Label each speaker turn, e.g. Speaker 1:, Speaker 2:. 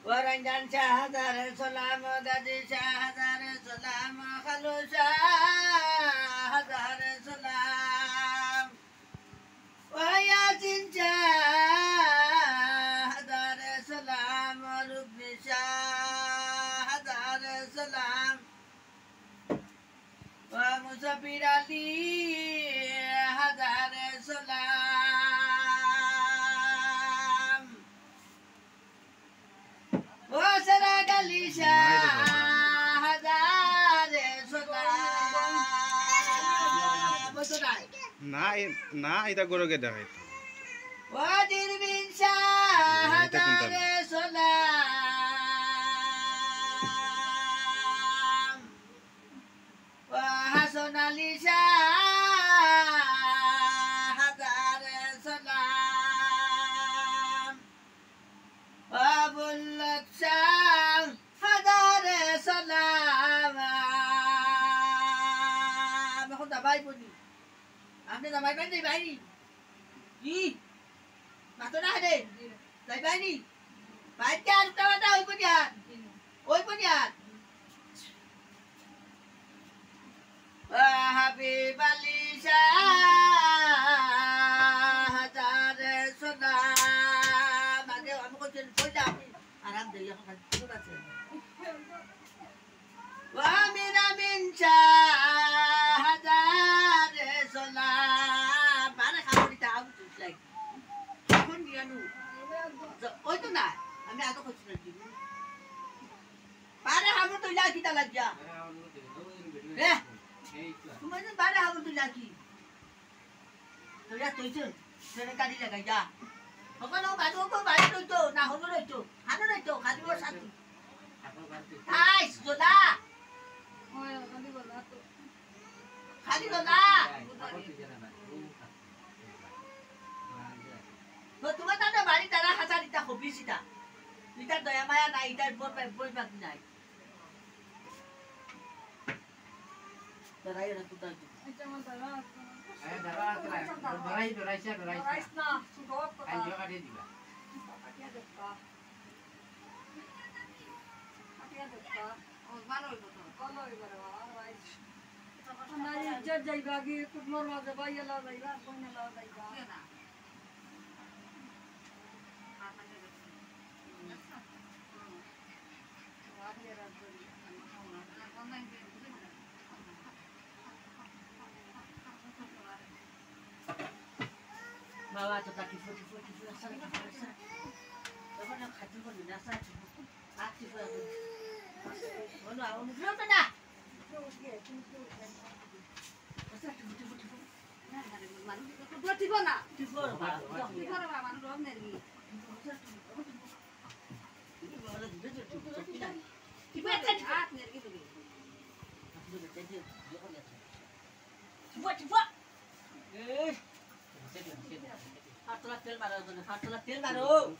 Speaker 1: Warangan syahadar salam dadi syahadar salam khalu syahadar salam wayasin syahadar salam rubni syahadar salam wa musafir ali hadar salam wa saragali syahadar salam betul tak?
Speaker 2: না এটা গরুকে দেখাই
Speaker 1: Wadir bin syahadar salam wa hasan ali syahadar salam wa bulak syahadar salam এখন দাবাই বলি আপনি দাবাই পাইনি বাইনি কি মাতো না রে যাই বাইনি বাইতে আর উঠাওয়াটা ওই পনিয়ার হাবিব আলী শাহজাদ সালাম আগে আমি কইছেন কইলা আপনি আরাম দেই এখন ঠিক আছে ওয়া মিনা মিন শাহজাদ সালাম মানে খাবড়িটা আউ তুই এখন দিয়ানু ওই তো না আমি আগে কইছি না কি পারে হামু তো লাগি তা লাগিয়া রে তুমি যে বারে হামু তো লাগি তো যা তুইছন সেরে গাড়ি লাগাই যা ওখানে বাড়ি ওখানে বাড়ি রইতো না হলো রইতো হানো রইতো খালি ওর সাথে আইস জোদা খালি জোদা তো তোমার তাতে বাড়ি তারা হাজার ইটা হবিস ইটা ইটার দয়া মায়া নাই ইটার বই বাকি নাই তারাই রাখু তাই bawa tu kaki futi asal asal. Lepas nak kaki pun dah asal aktif lagi. Mana awak belum mana? Asal futi. Dua tiga na? Tiga orang. Tiga orang mana dua ni? Tiga kan? Ah, ni gitu. Tiga. Eh. Hatulah tel baru.